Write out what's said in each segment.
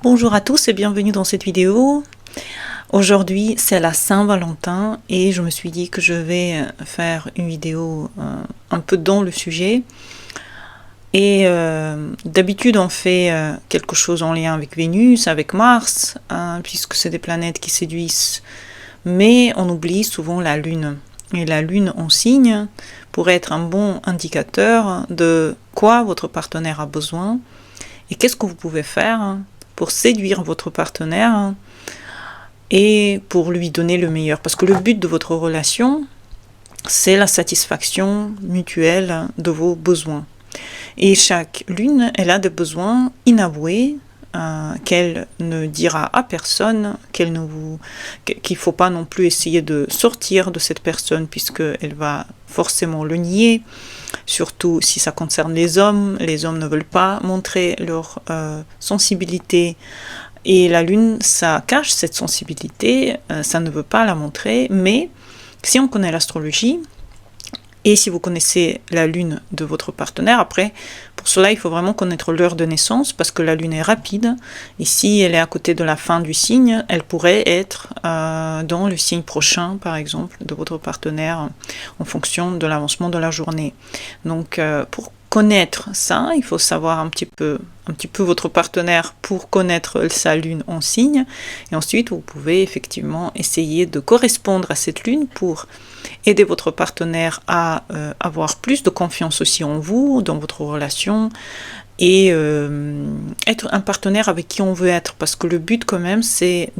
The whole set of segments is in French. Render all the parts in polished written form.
Bonjour à tous et bienvenue dans cette vidéo. Aujourd'hui c'est la Saint-Valentin et je me suis dit que je vais faire une vidéo un peu dans le sujet. Et d'habitude on fait quelque chose en lien avec Vénus, avec Mars, puisque c'est des planètes qui séduisent. Mais on oublie souvent la Lune. Et la Lune en signe pourrait être un bon indicateur de quoi votre partenaire a besoin et qu'est-ce que vous pouvez faire pour séduire votre partenaire et pour lui donner le meilleur. Parce que le but de votre relation, c'est la satisfaction mutuelle de vos besoins. Et chaque lune, elle a des besoins inavoués qu'elle ne dira à personne, qu'il ne faut pas non plus essayer de sortir de cette personne puisqu'elle va forcément le nier. Surtout si ça concerne les hommes ne veulent pas montrer leur sensibilité. Et la lune, ça cache cette sensibilité, ça ne veut pas la montrer. Mais si on connaît l'astrologie, et si vous connaissez la lune de votre partenaire, après, pour cela, il faut vraiment connaître l'heure de naissance, parce que la lune est rapide. Et si elle est à côté de la fin du signe, elle pourrait être dans le signe prochain, par exemple, de votre partenaire, en fonction de l'avancement de la journée. Donc, pour connaître ça, il faut savoir un petit peu votre partenaire pour connaître sa lune en signe. Et ensuite, vous pouvez effectivement essayer de correspondre à cette lune pour aider votre partenaire à avoir plus de confiance aussi en vous, dans votre relation, et être un partenaire avec qui on veut être. Parce que le but quand même, c'est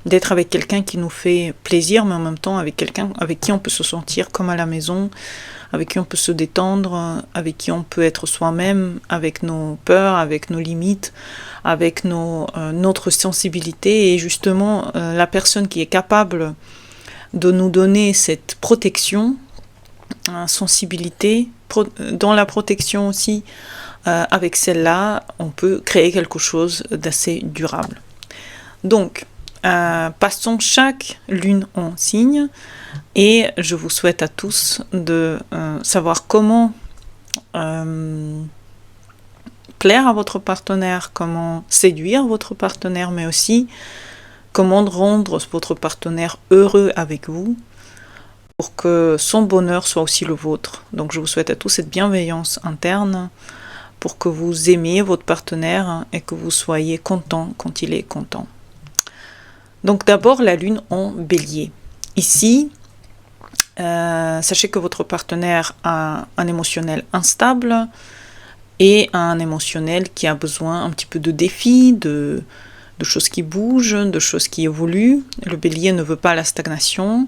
d'être avec quelqu'un qui nous fait plaisir, mais en même temps avec quelqu'un avec qui on peut se sentir comme à la maison, avec qui on peut se détendre, avec qui on peut être soi-même, avec nos peurs, avec nos limites, avec notre sensibilité. Et justement, la personne qui est capable de nous donner cette protection, sensibilité, dans la protection aussi, avec celle-là, on peut créer quelque chose d'assez durable. Donc, passons chaque lune en signe et je vous souhaite à tous de savoir comment plaire à votre partenaire, comment séduire votre partenaire, mais aussi comment rendre votre partenaire heureux avec vous pour que son bonheur soit aussi le vôtre. Donc je vous souhaite à tous cette bienveillance interne pour que vous aimiez votre partenaire et que vous soyez content quand il est content. Donc d'abord la lune en bélier. Ici, sachez que votre partenaire a un émotionnel instable et un émotionnel qui a besoin un petit peu de défis, de choses qui bougent, de choses qui évoluent. Le bélier ne veut pas la stagnation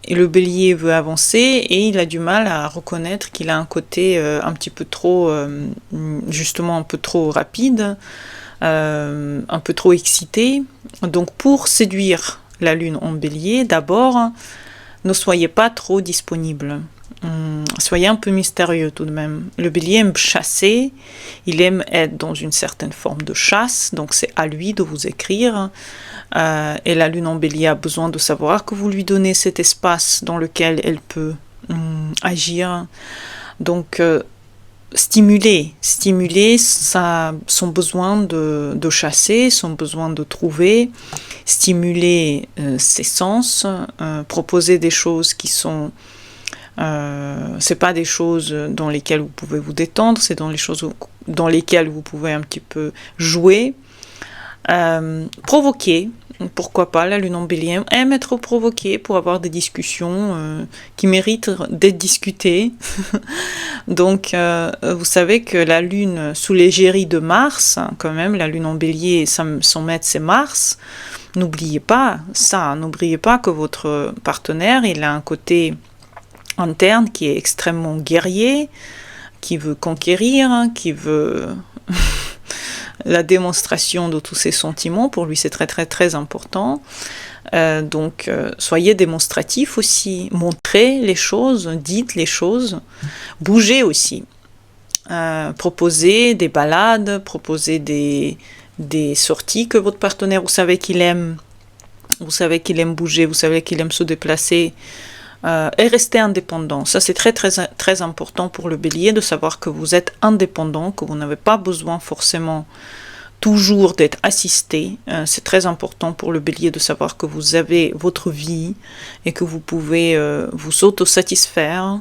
et le bélier veut avancer et il a du mal à reconnaître qu'il a un côté un petit peu trop, justement un peu trop rapide, un peu trop excité. Donc pour séduire la lune en bélier, d'abord, ne soyez pas trop disponible. Soyez un peu mystérieux tout de même. Le bélier aime chasser, il aime être dans une certaine forme de chasse, donc c'est à lui de vous écrire. Et la lune en bélier a besoin de savoir que vous lui donnez cet espace dans lequel elle peut agir. Donc stimuler son besoin de chasser, son besoin de trouver, stimuler ses sens, proposer des choses qui sont c'est pas des choses dans lesquelles vous pouvez vous détendre, c'est dans les choses dans lesquelles vous pouvez un petit peu jouer, provoquer. Pourquoi pas, la lune en bélier aime être provoquée pour avoir des discussions qui méritent d'être discutées. Donc, vous savez que la lune sous l'égérie de Mars, quand même, la lune en bélier, son maître c'est Mars. N'oubliez pas ça, n'oubliez pas que votre partenaire, il a un côté interne qui est extrêmement guerrier, qui veut conquérir, qui veut la démonstration de tous ses sentiments. Pour lui c'est très très très important. Donc soyez démonstratif aussi, montrez les choses, dites les choses, bougez aussi, proposez des balades, proposez des sorties que votre partenaire, vous savez qu'il aime bouger, vous savez qu'il aime se déplacer, et rester indépendant. Ça c'est très très très important pour le bélier, de savoir que vous êtes indépendant, que vous n'avez pas besoin forcément toujours d'être assisté. C'est très important pour le bélier de savoir que vous avez votre vie et que vous pouvez vous autosatisfaire.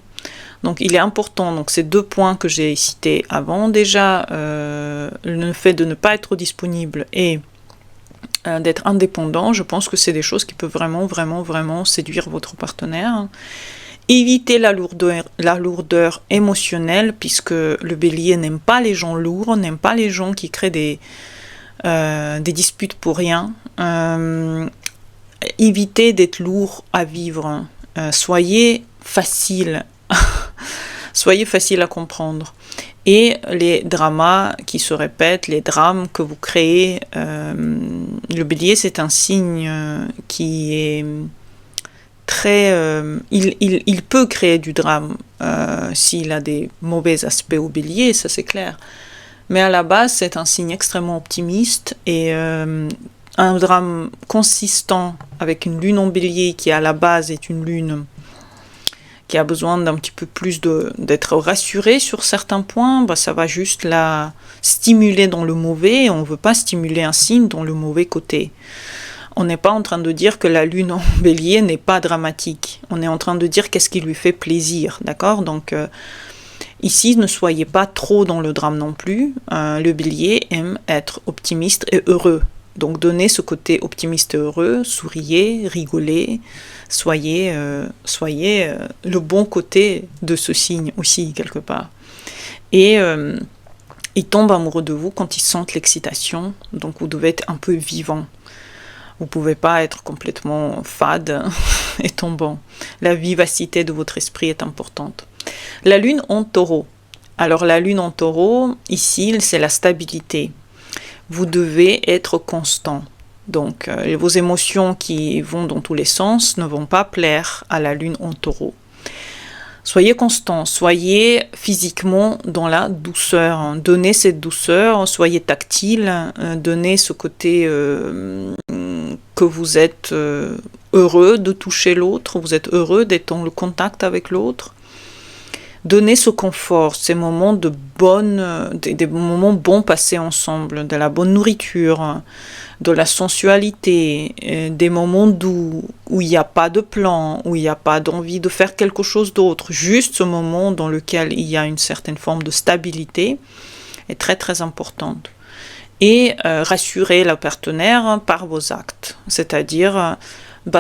Donc il est important, donc ces 2 points que j'ai cités avant, déjà le fait de ne pas être disponible et d'être indépendant, je pense que c'est des choses qui peuvent vraiment séduire votre partenaire. Évitez la lourdeur émotionnelle, puisque le bélier n'aime pas les gens lourds, n'aime pas les gens qui créent des disputes pour rien. Évitez d'être lourd à vivre. Soyez facile. Soyez facile à comprendre. Et les dramas qui se répètent, les drames que vous créez, le bélier c'est un signe qui est très... il peut créer du drame s'il a des mauvais aspects au bélier, ça c'est clair. Mais à la base c'est un signe extrêmement optimiste et un drame consistant avec une lune en bélier qui à la base est une lune qui a besoin d'un petit peu plus d'être rassurée sur certains points, bah, ça va juste la stimuler dans le mauvais, et on ne veut pas stimuler un signe dans le mauvais côté. On n'est pas en train de dire que la lune en bélier n'est pas dramatique, on est en train de dire qu'est-ce qui lui fait plaisir, d'accord? Donc ici, ne soyez pas trop dans le drame non plus, le bélier aime être optimiste et heureux. Donc donnez ce côté optimiste et heureux, souriez, rigolez, soyez le bon côté de ce signe aussi, quelque part. Et ils tombent amoureux de vous quand ils sentent l'excitation, donc vous devez être un peu vivant. Vous ne pouvez pas être complètement fade et tombant. La vivacité de votre esprit est importante. La lune en taureau. Alors la lune en taureau, ici, c'est la stabilité. Vous devez être constant. Donc, vos émotions qui vont dans tous les sens ne vont pas plaire à la lune en taureau. Soyez constant, soyez physiquement dans la douceur. Donnez cette douceur, soyez tactile, donnez ce côté que vous êtes heureux de toucher l'autre, vous êtes heureux d'être en contact avec l'autre. Donnez ce confort, ces moments de des moments bons passés ensemble, de la bonne nourriture, de la sensualité, des moments doux, où il n'y a pas de plan, où il n'y a pas d'envie de faire quelque chose d'autre. Juste ce moment dans lequel il y a une certaine forme de stabilité est très très importante. Et rassurer le partenaire par vos actes, c'est-à-dire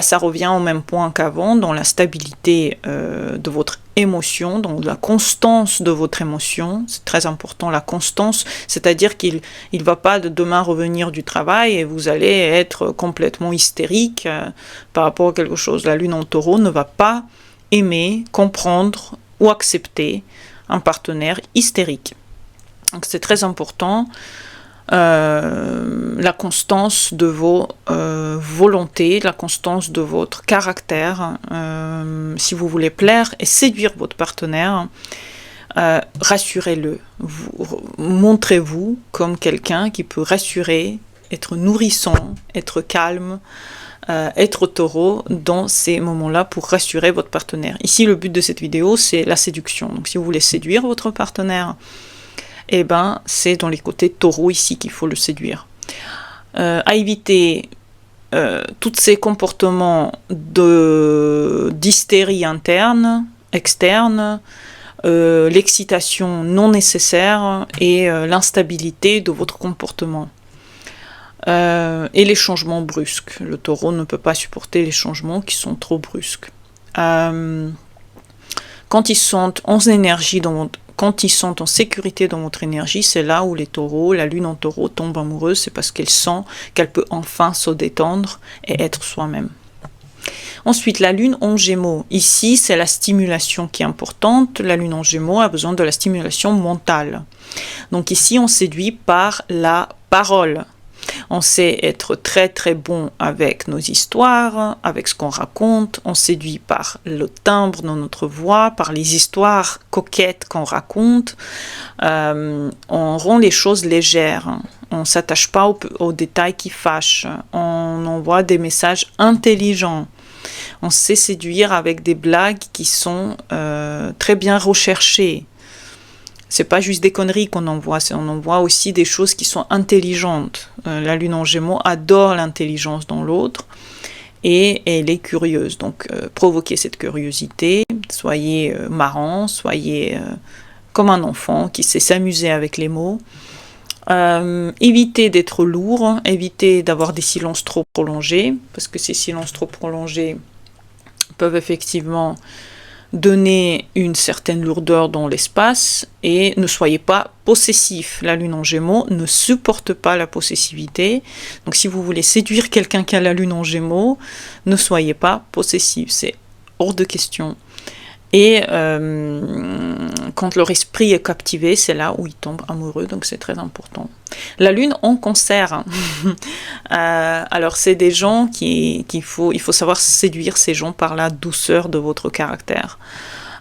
ça revient au même point qu'avant, dans la stabilité de votre émotion, dans la constance de votre émotion. C'est très important, la constance, c'est-à-dire qu'il ne va pas demain revenir du travail et vous allez être complètement hystérique par rapport à quelque chose. La lune en taureau ne va pas aimer, comprendre ou accepter un partenaire hystérique. Donc c'est très important. La constance de vos volontés, la constance de votre caractère, si vous voulez plaire et séduire votre partenaire, rassurez-le, montrez-vous comme quelqu'un qui peut rassurer, être nourrissant, être calme, être taureau dans ces moments-là pour rassurer votre partenaire. Ici, le but de cette vidéo, c'est la séduction. Donc si vous voulez séduire votre partenaire, eh ben, c'est dans les côtés taureau ici qu'il faut le séduire. À éviter tous ces comportements d'hystérie interne, externe, l'excitation non nécessaire et l'instabilité de votre comportement. Et les changements brusques. Le taureau ne peut pas supporter les changements qui sont trop brusques. Quand ils sont en énergie quand ils sont en sécurité dans votre énergie, c'est là où les taureaux, la lune en taureau tombe amoureuse, c'est parce qu'elle sent qu'elle peut enfin se détendre et être soi-même. Ensuite, la lune en gémeaux. Ici, c'est la stimulation qui est importante. La lune en gémeaux a besoin de la stimulation mentale. Donc ici, on séduit par la parole. On sait être très très bon avec nos histoires, avec ce qu'on raconte. On séduit par le timbre de notre voix, par les histoires coquettes qu'on raconte. On rend les choses légères. On ne s'attache pas aux détails qui fâchent. On envoie des messages intelligents. On sait séduire avec des blagues qui sont très bien recherchées. c'est pas juste des conneries qu'on envoie, on envoie aussi des choses qui sont intelligentes. La lune en Gémeaux adore l'intelligence dans l'autre et elle est curieuse. Donc provoquez cette curiosité, soyez marrant, soyez comme un enfant qui sait s'amuser avec les mots. Évitez d'être lourd, évitez d'avoir des silences trop prolongés, parce que ces silences trop prolongés peuvent effectivement donner une certaine lourdeur dans l'espace, et ne soyez pas possessif. La lune en Gémeaux ne supporte pas la possessivité. Donc si vous voulez séduire quelqu'un qui a la lune en Gémeaux, ne soyez pas possessif, c'est hors de question. Et quand leur esprit est captivé, c'est là où ils tombent amoureux, donc c'est très important. La lune en Cancer. Alors c'est des gens il faut savoir séduire ces gens par la douceur de votre caractère.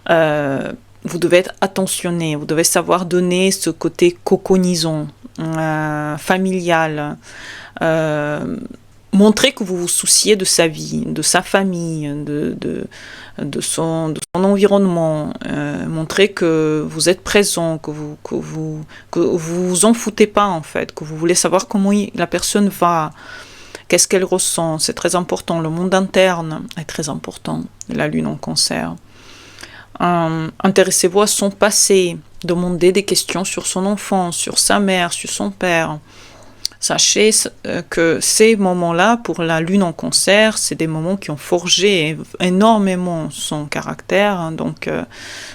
Vous devez être attentionné, vous devez savoir donner ce côté coconisant, familial. Montrer que vous vous souciez de sa vie, de sa famille, de son environnement. Montrer que vous êtes présent, que vous en foutez pas en fait, que vous voulez savoir comment la personne va, qu'est-ce qu'elle ressent. C'est très important. Le monde interne est très important. La lune en Cancer. Intéressez-vous à son passé. Demandez des questions sur son enfance, sur sa mère, sur son père. Sachez que ces moments-là, pour la lune en Cancer, c'est des moments qui ont forgé énormément son caractère. Donc,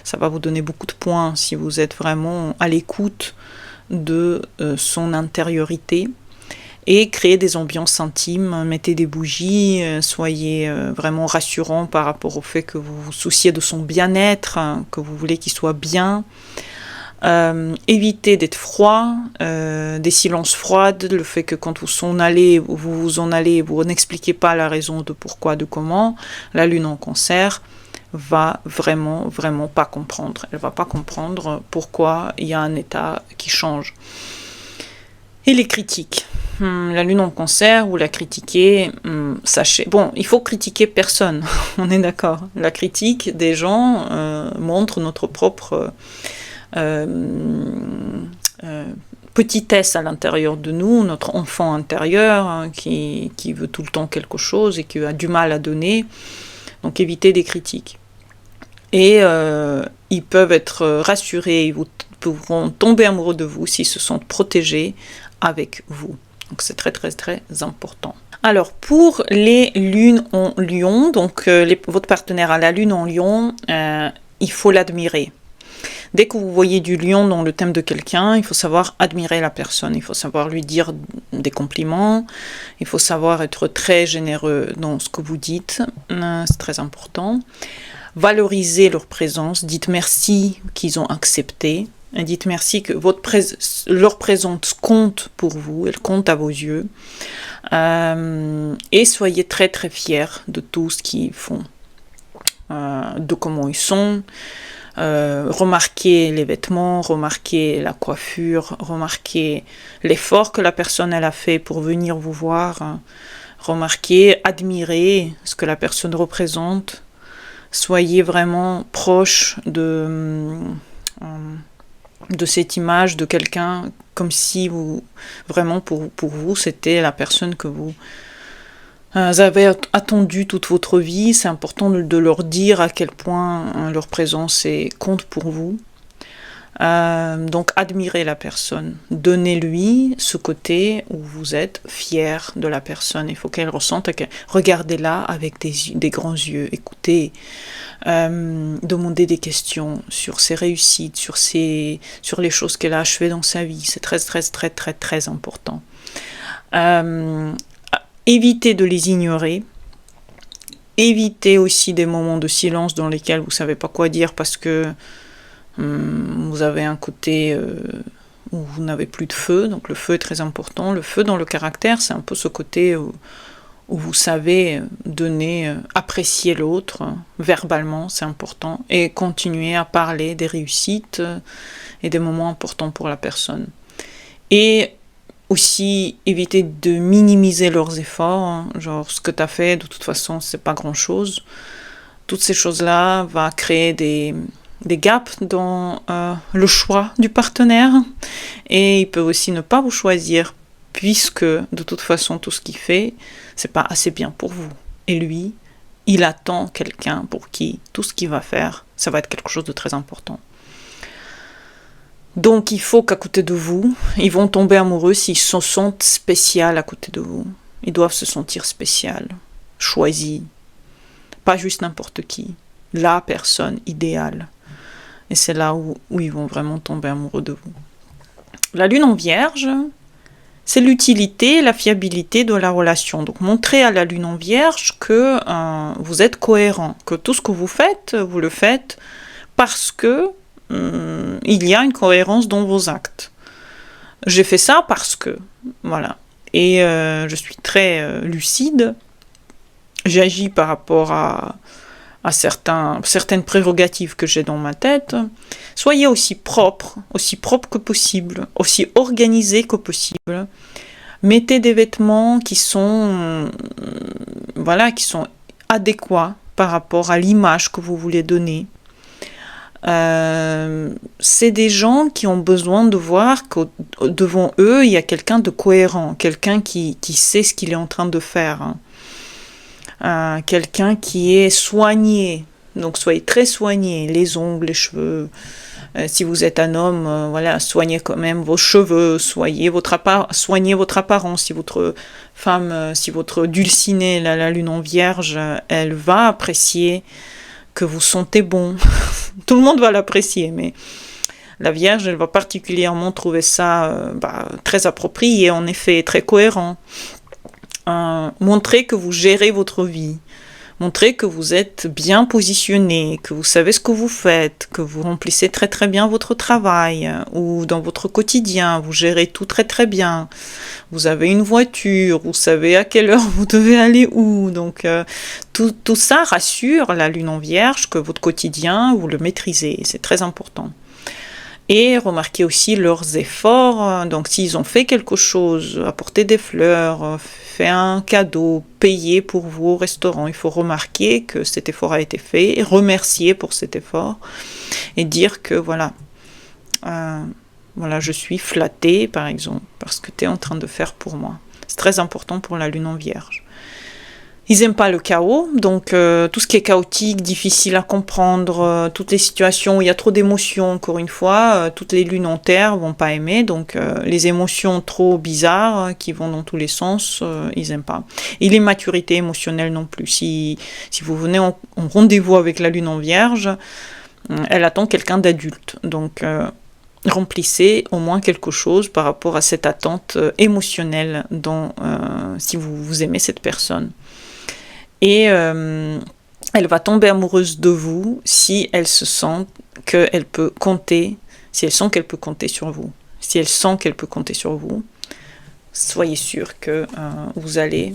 ça va vous donner beaucoup de points si vous êtes vraiment à l'écoute de son intériorité. Et créer des ambiances intimes, mettez des bougies, soyez vraiment rassurant par rapport au fait que vous vous souciez de son bien-être, que vous voulez qu'il soit bien. Évitez d'être froid, des silences froides, le fait que quand vous vous en allez, vous n'expliquez pas la raison de pourquoi, de comment. La lune en Cancer va vraiment pas comprendre. Elle va pas comprendre pourquoi il y a un état qui change. Et les critiques. La lune en Cancer, vous la critiquez, sachez... Bon, il faut critiquer personne, on est d'accord. La critique des gens montre notre propre... petitesse à l'intérieur de nous, notre enfant intérieur qui veut tout le temps quelque chose et qui a du mal à donner. Donc évitez des critiques. Et ils peuvent être rassurés, ils pourront tomber amoureux de vous s'ils se sentent protégés avec vous. Donc c'est très important. Alors pour les lunes en Lion, donc votre partenaire a la lune en Lion, il faut l'admirer. Dès que vous voyez du lion dans le thème de quelqu'un, il faut savoir admirer la personne, il faut savoir lui dire des compliments, il faut savoir être très généreux dans ce que vous dites, c'est très important. Valorisez leur présence, dites merci qu'ils ont accepté, et dites merci que leur présence compte pour vous, elle compte à vos yeux, et soyez très fiers de tout ce qu'ils font, de comment ils sont. Remarquez les vêtements, remarquez la coiffure, remarquez l'effort que la personne elle a fait pour venir vous voir, remarquez, admirez ce que la personne représente, soyez vraiment proche de cette image de quelqu'un, comme si vraiment pour vous c'était la personne que vous avez attendu toute votre vie. C'est important de leur dire à quel point leur présence compte pour vous. Donc admirez la personne, donnez-lui ce côté où vous êtes fier de la personne. Il faut qu'elle ressente, regardez-la avec des grands yeux, écoutez, demandez des questions sur ses réussites, sur les choses qu'elle a achevées dans sa vie. C'est très important. Évitez de les ignorer. Évitez aussi des moments de silence dans lesquels vous ne savez pas quoi dire parce que vous avez un côté où vous n'avez plus de feu. Donc le feu est très important. Le feu dans le caractère, c'est un peu ce côté où vous savez donner, apprécier l'autre verbalement, c'est important. Et continuer à parler des réussites et des moments importants pour la personne. Et aussi, éviter de minimiser leurs efforts, genre ce que tu as fait, de toute façon, c'est pas grand-chose. Toutes ces choses-là vont créer des des gaps dans le choix du partenaire, et il peut aussi ne pas vous choisir puisque de toute façon tout ce qu'il fait c'est pas assez bien pour vous, et lui il attend quelqu'un pour qui tout ce qu'il va faire ça va être quelque chose de très important. Donc il faut qu'à côté de vous, ils vont tomber amoureux s'ils se sentent spéciaux à côté de vous. Ils doivent se sentir spécial, choisi, pas juste n'importe qui, la personne idéale. Et c'est là où ils vont vraiment tomber amoureux de vous. La lune en vierge, c'est l'utilité et la fiabilité de la relation. Donc montrez à la lune en vierge que vous êtes cohérent, que tout ce que vous le faites parce que il y a une cohérence dans vos actes. J'ai fait ça parce que, voilà. Et je suis très lucide. J'agis par rapport à certaines prérogatives que j'ai dans ma tête. Soyez aussi propre que possible, aussi organisé que possible. Mettez des vêtements qui sont adéquats par rapport à l'image que vous voulez donner. C'est des gens qui ont besoin de voir que devant eux il y a quelqu'un de cohérent, quelqu'un qui sait ce qu'il est en train de faire, quelqu'un qui est soigné. Donc soyez très soigné, les ongles, les cheveux. Si vous êtes un homme, soignez quand même vos cheveux, soignez votre apparence. Si votre femme, si votre dulcinée, la lune en vierge, elle va apprécier que vous sentez bon. Tout le monde va l'apprécier, mais la Vierge, elle va particulièrement trouver ça très approprié, en effet, très cohérent. Montrez que vous gérez votre vie. Montrez que vous êtes bien positionné, que vous savez ce que vous faites, que vous remplissez très très bien votre travail, ou dans votre quotidien, vous gérez tout très très bien. Vous avez une voiture, vous savez à quelle heure vous devez aller où. Donc tout ça rassure la lune en vierge que votre quotidien, vous le maîtrisez. C'est très important. Et remarquez aussi leurs efforts. Donc s'ils ont fait quelque chose, apporté des fleurs, fait un cadeau, payé pour vous au restaurant, il faut remarquer que cet effort a été fait, et remercier pour cet effort, et dire que je suis flattée par exemple, parce que tu es en train de faire pour moi. C'est très important pour la lune en vierge. Ils n'aiment pas le chaos, donc tout ce qui est chaotique, difficile à comprendre, toutes les situations où il y a trop d'émotions, encore une fois, toutes les lunes en terre vont pas aimer, donc les émotions trop bizarres qui vont dans tous les sens, ils n'aiment pas. Et l'immaturité émotionnelle non plus. Si vous venez en rendez-vous avec la lune en vierge, elle attend quelqu'un d'adulte, donc remplissez au moins quelque chose par rapport à cette attente émotionnelle si vous aimez cette personne. Et elle va tomber amoureuse de vous si elle se sent qu'elle peut compter, si elle sent qu'elle peut compter sur vous. Si elle sent qu'elle peut compter sur vous, soyez sûr que vous allez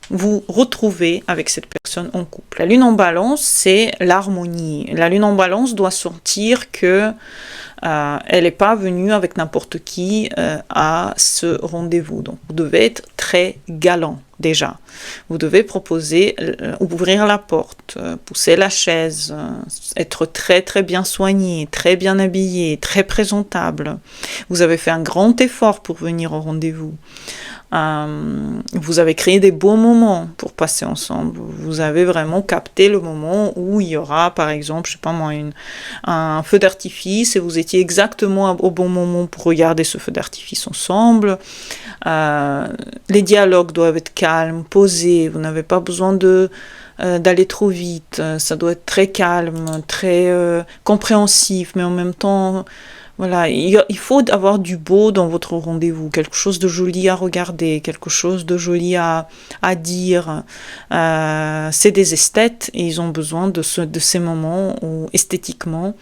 vous retrouver avec cette personne en couple. La lune en balance, c'est l'harmonie. La lune en balance doit sentir que elle n'est pas venue avec n'importe qui à ce rendez-vous. Donc vous devez être très galant déjà. Vous devez proposer, ouvrir la porte, pousser la chaise, être très très bien soigné, très bien habillé, très présentable. Vous avez fait un grand effort pour venir au rendez-vous. Vous avez créé des beaux moments pour passer ensemble. Vous avez vraiment capté le moment où il y aura, par exemple, je sais pas moi, un feu d'artifice, et vous étiez exactement au bon moment pour regarder ce feu d'artifice ensemble. Les dialogues doivent être calmes, posés. Vous n'avez pas besoin d'aller trop vite. Ça doit être très calme, très compréhensif, mais en même temps, voilà, il faut avoir du beau dans votre rendez-vous, quelque chose de joli à regarder, quelque chose de joli à dire. C'est des esthètes et ils ont besoin de ces moments où esthétiquement,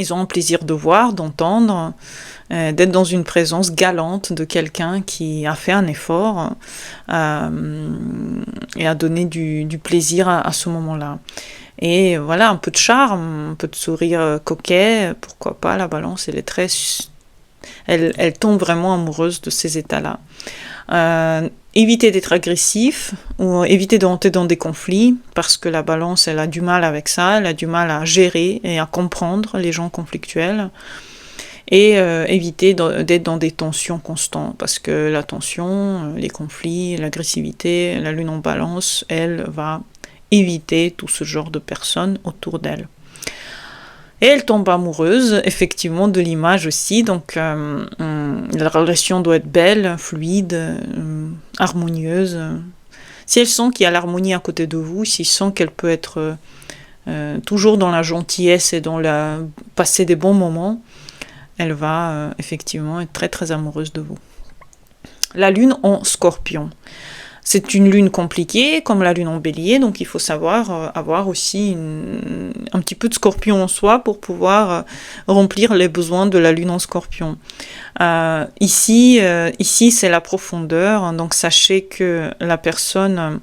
ils ont un plaisir de voir, d'entendre, d'être dans une présence galante de quelqu'un qui a fait un effort et a donné du plaisir à ce moment-là. Et voilà, un peu de charme, un peu de sourire coquet, pourquoi pas. La balance, elle est elle tombe vraiment amoureuse de ces états-là. Évitez d'être agressif ou évitez d'entrer dans des conflits parce que la balance, elle a du mal avec ça, elle a du mal à gérer et à comprendre les gens conflictuels. Et évitez d'être dans des tensions constantes parce que la tension, les conflits, l'agressivité, la lune en balance, elle va éviter tout ce genre de personnes autour d'elle. Et elle tombe amoureuse, effectivement, de l'image aussi. Donc, la relation doit être belle, fluide, harmonieuse. Si elle sent qu'il y a l'harmonie à côté de vous, si elle sent qu'elle peut être toujours dans la gentillesse et dans passer des bons moments, elle va effectivement être très très amoureuse de vous. La lune en Scorpion. C'est une lune compliquée, comme la lune en Bélier, donc il faut savoir avoir aussi un petit peu de Scorpion en soi pour pouvoir remplir les besoins de la lune en Scorpion. Ici, c'est la profondeur, donc sachez que la personne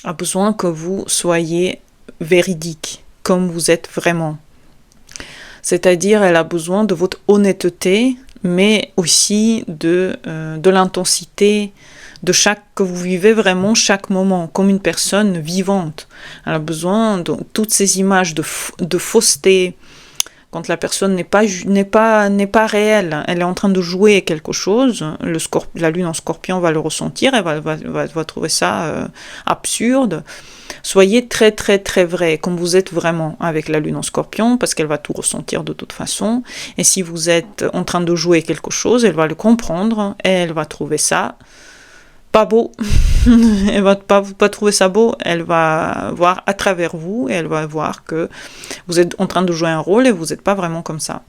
a besoin que vous soyez véridique, comme vous êtes vraiment. C'est-à-dire, elle a besoin de votre honnêteté, mais aussi de l'intensité, que vous vivez vraiment chaque moment, comme une personne vivante. Elle a besoin de toutes ces images de fausseté, quand la personne n'est pas réelle, elle est en train de jouer quelque chose, la lune en Scorpion va le ressentir, elle va trouver ça absurde. Soyez très très très vrai, comme vous êtes vraiment avec la lune en Scorpion, parce qu'elle va tout ressentir de toute façon. Et si vous êtes en train de jouer quelque chose, elle va le comprendre, et elle va trouver ça pas beau. Elle va pas trouver ça beau, elle va voir à travers vous, et elle va voir que vous êtes en train de jouer un rôle, et vous n'êtes pas vraiment comme ça.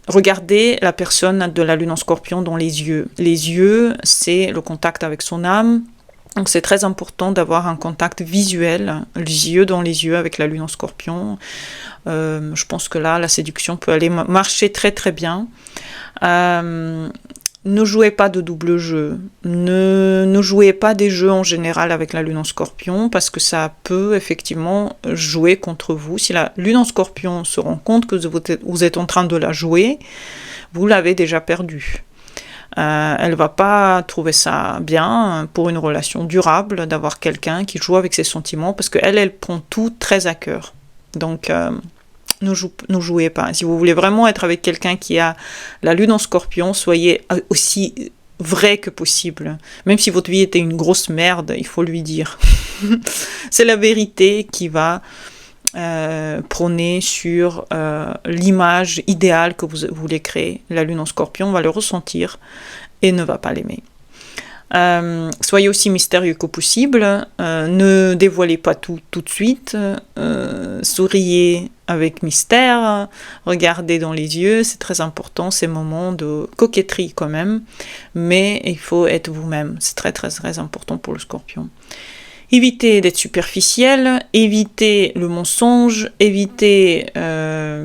Regardez la personne de la lune en Scorpion dans les yeux. Les yeux, c'est le contact avec son âme. Donc c'est très important d'avoir un contact visuel, les yeux dans les yeux avec la lune en Scorpion. Je pense que là, la séduction peut aller marcher très très bien. Ne jouez pas de double jeu. Ne jouez pas des jeux en général avec la lune en Scorpion parce que ça peut effectivement jouer contre vous. Si la lune en Scorpion se rend compte que vous êtes en train de la jouer, vous l'avez déjà perdue. Elle va pas trouver ça bien pour une relation durable d'avoir quelqu'un qui joue avec ses sentiments parce qu'elle prend tout très à cœur. Donc ne jouez pas. Si vous voulez vraiment être avec quelqu'un qui a la lune en Scorpion, soyez aussi vrai que possible. Même si votre vie était une grosse merde, il faut lui dire. C'est la vérité qui va prôner sur l'image idéale que vous voulez créer. La lune en Scorpion va le ressentir et ne va pas l'aimer. Soyez aussi mystérieux que possible, ne dévoilez pas tout de suite, souriez avec mystère, regardez dans les yeux, c'est très important ces moments de coquetterie quand même, mais il faut être vous-même, c'est très très très important pour le Scorpion. Évitez d'être superficiel, évitez le mensonge, évitez un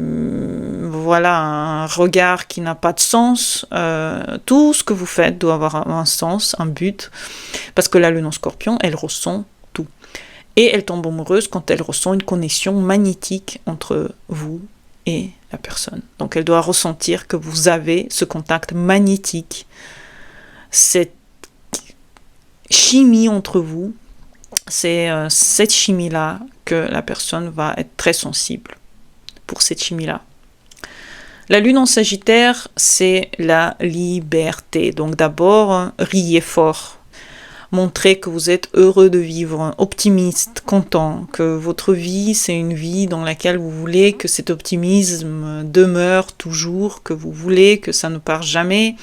regard qui n'a pas de sens. Tout ce que vous faites doit avoir un sens, un but, parce que la lune en Scorpion, elle ressent tout. Et elle tombe amoureuse quand elle ressent une connexion magnétique entre vous et la personne. Donc elle doit ressentir que vous avez ce contact magnétique, cette chimie entre vous. C'est cette chimie-là que la personne va être très sensible pour cette chimie-là. La lune en Sagittaire, c'est la liberté. Donc d'abord, riez fort. Montrez que vous êtes heureux de vivre, optimiste, content, que votre vie, c'est une vie dans laquelle vous voulez que cet optimisme demeure toujours, que vous voulez que ça ne part jamais.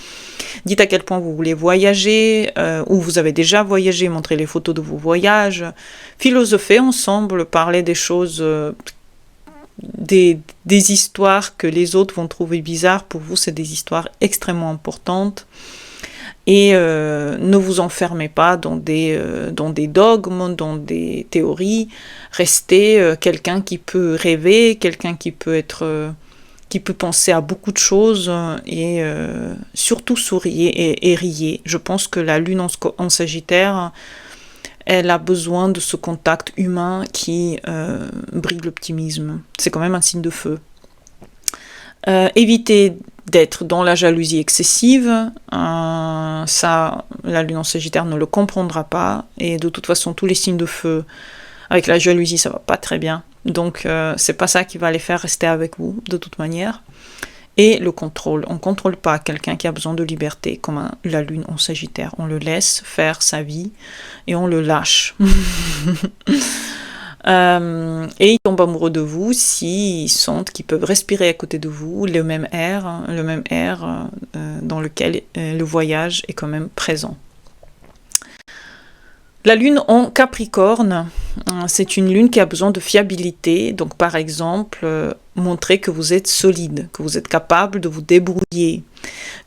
Dites à quel point vous voulez voyager, ou vous avez déjà voyagé, montrez les photos de vos voyages. Philosophez ensemble, parlez des choses, des histoires que les autres vont trouver bizarres. Pour vous, c'est des histoires extrêmement importantes. Et ne vous enfermez pas dans des dogmes, dans des théories. Restez quelqu'un qui peut rêver, quelqu'un qui peut penser à beaucoup de choses et surtout souriez et riez. Je pense que la lune en Sagittaire, elle a besoin de ce contact humain qui brille l'optimisme. C'est quand même un signe de feu. Évitez d'être dans la jalousie excessive, ça la lune en Sagittaire ne le comprendra pas. Et de toute façon, tous les signes de feu, avec la jalousie, ça va pas très bien. Donc, c'est pas ça qui va les faire rester avec vous, de toute manière. Et le contrôle. On ne contrôle pas quelqu'un qui a besoin de liberté, comme la lune en Sagittaire. On le laisse faire sa vie et on le lâche. Et ils tombent amoureux de vous s'ils sentent qu'ils peuvent respirer à côté de vous le même air dans lequel le voyage est quand même présent. La lune en Capricorne, c'est une lune qui a besoin de fiabilité. Donc par exemple, montrer que vous êtes solide, que vous êtes capable de vous débrouiller,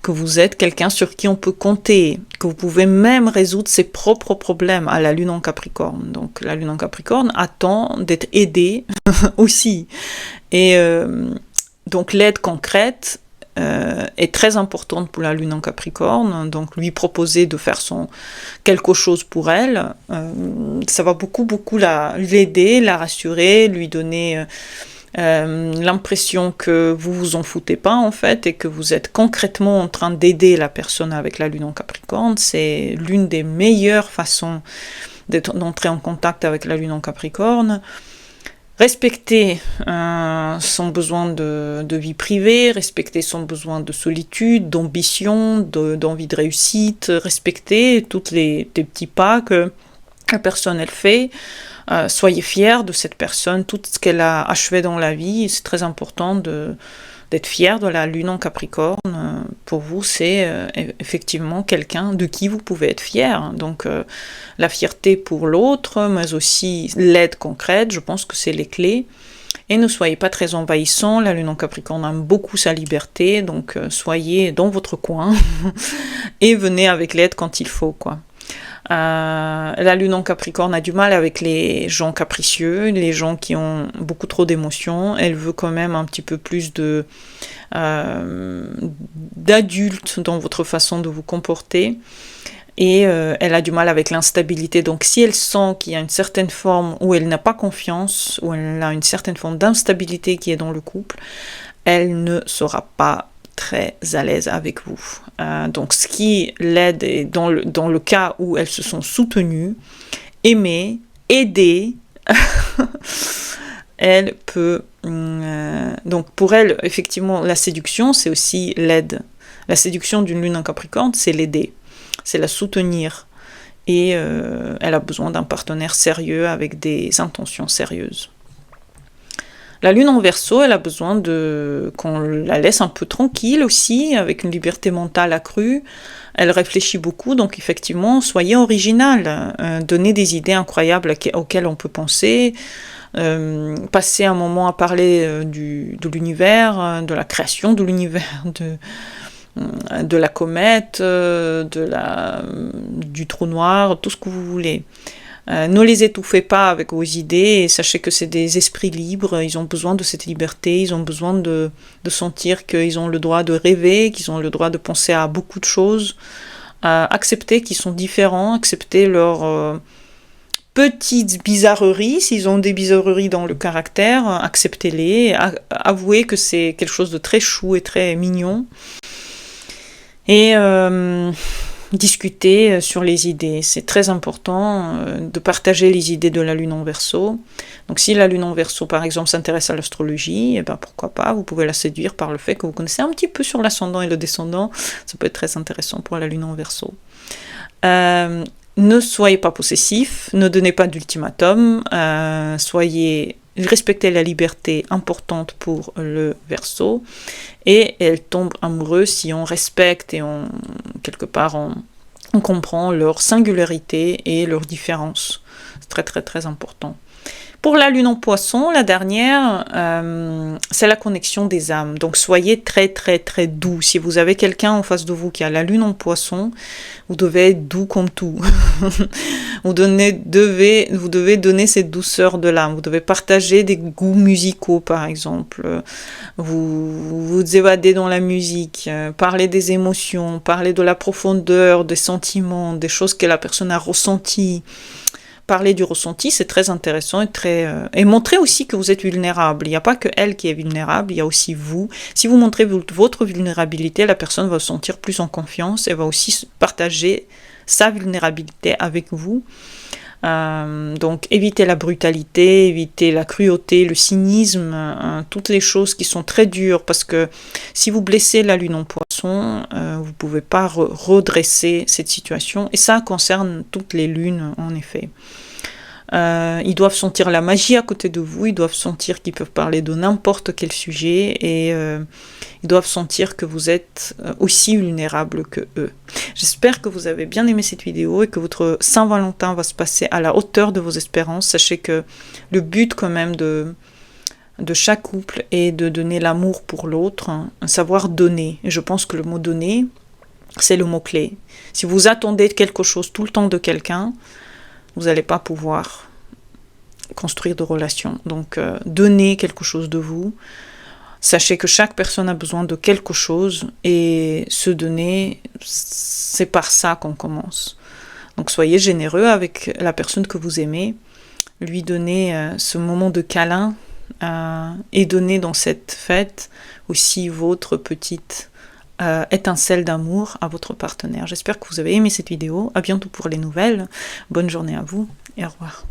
que vous êtes quelqu'un sur qui on peut compter, que vous pouvez même résoudre ses propres problèmes à la lune en Capricorne. Donc la lune en Capricorne attend d'être aidée aussi. Et donc l'aide concrète est très importante pour la lune en Capricorne, donc lui proposer de faire quelque chose pour elle, ça va beaucoup l'aider, la rassurer, lui donner l'impression que vous vous en foutez pas en fait, et que vous êtes concrètement en train d'aider la personne avec la lune en Capricorne. C'est l'une des meilleures façons d'entrer en contact avec la lune en Capricorne. Respecter son besoin de vie privée, respecter son besoin de solitude, d'ambition, d'envie de réussite, respecter tous les petits pas que la personne elle fait. Soyez fiers de cette personne, tout ce qu'elle a achevé dans la vie. C'est très important d'être fier de la lune en Capricorne. Pour vous, c'est effectivement quelqu'un de qui vous pouvez être fier. Donc la fierté pour l'autre, mais aussi l'aide concrète, je pense que c'est les clés. Et ne soyez pas très envahissant, la lune en Capricorne aime beaucoup sa liberté, donc soyez dans votre coin et venez avec l'aide quand il faut, quoi. La lune en Capricorne a du mal avec les gens capricieux, les gens qui ont beaucoup trop d'émotions. Elle veut quand même un petit peu plus d'adulte dans votre façon de vous comporter. Et elle a du mal avec l'instabilité. Donc si elle sent qu'il y a une certaine forme où elle n'a pas confiance, où elle a une certaine forme d'instabilité qui est dans le couple, elle ne sera pas très à l'aise avec vous. Donc ce qui l'aide est dans le cas où elles se sont soutenues, aimées, aidées, elle peut... donc pour elle, effectivement, la séduction, c'est aussi l'aide. La séduction d'une lune en Capricorne, c'est l'aider, c'est la soutenir. Et elle a besoin d'un partenaire sérieux avec des intentions sérieuses. La lune en Verseau, elle a besoin qu'on la laisse un peu tranquille aussi, avec une liberté mentale accrue. Elle réfléchit beaucoup, donc effectivement, soyez original. Donnez des idées incroyables auxquelles on peut penser. Passer un moment à parler de l'univers, de la création de l'univers, de la comète, du trou noir, tout ce que vous voulez. Ne les étouffez pas avec vos idées et sachez que c'est des esprits libres, ils ont besoin de cette liberté, ils ont besoin de sentir qu'ils ont le droit de rêver, qu'ils ont le droit de penser à beaucoup de choses. Accepter qu'ils sont différents, accepter leurs petites bizarreries, s'ils ont des bizarreries dans le caractère, acceptez-les, avouez que c'est quelque chose de très chou et très mignon. Et... discuter sur les idées. C'est très important de partager les idées de la lune en Verseau. Donc si la lune en Verseau, par exemple, s'intéresse à l'astrologie, et ben pourquoi pas, vous pouvez la séduire par le fait que vous connaissez un petit peu sur l'ascendant et le descendant. Ça peut être très intéressant pour la lune en Verseau. Ne soyez pas possessif, ne donnez pas d'ultimatum, respectez la liberté importante pour le Verseau, et elle tombe amoureuse si on respecte et quelque part on comprend leur singularité et leurs différences. C'est très très très important. Pour la lune en Poisson, la dernière, c'est la connexion des âmes. Donc soyez très très très doux. Si vous avez quelqu'un en face de vous qui a la lune en Poisson, vous devez être doux comme tout. vous devez donner cette douceur de l'âme. Vous devez partager des goûts musicaux, par exemple. Vous évadez dans la musique, parler des émotions, parler de la profondeur, des sentiments, des choses que la personne a ressenties. parler du ressenti, c'est très intéressant et montrer aussi que vous êtes vulnérable. Il n'y a pas que elle qui est vulnérable, il y a aussi vous. Si vous montrez votre vulnérabilité, la personne va se sentir plus en confiance et va aussi partager sa vulnérabilité avec vous. Donc évitez la brutalité, évitez la cruauté, le cynisme, toutes les choses qui sont très dures, parce que si vous blessez la lune en poisson, vous ne pouvez pas redresser cette situation, et ça concerne toutes les lunes en effet. Ils doivent sentir la magie à côté de vous, ils doivent sentir qu'ils peuvent parler de n'importe quel sujet, et ils doivent sentir que vous êtes aussi vulnérable que eux. J'espère que vous avez bien aimé cette vidéo et que votre Saint-Valentin va se passer à la hauteur de vos espérances. Sachez que le but quand même de chaque couple est de donner l'amour pour l'autre, hein, savoir donner. Et je pense que le mot donner, c'est le mot-clé. Si vous attendez quelque chose tout le temps de quelqu'un, vous n'allez pas pouvoir construire de relations. Donc, donnez quelque chose de vous. Sachez que chaque personne a besoin de quelque chose et se donner, c'est par ça qu'on commence. Donc, soyez généreux avec la personne que vous aimez. Lui donner ce moment de câlin et donner dans cette fête aussi votre petite étincelle d'amour à votre partenaire. J'espère que vous avez aimé cette vidéo. À bientôt pour les nouvelles. Bonne journée à vous et au revoir.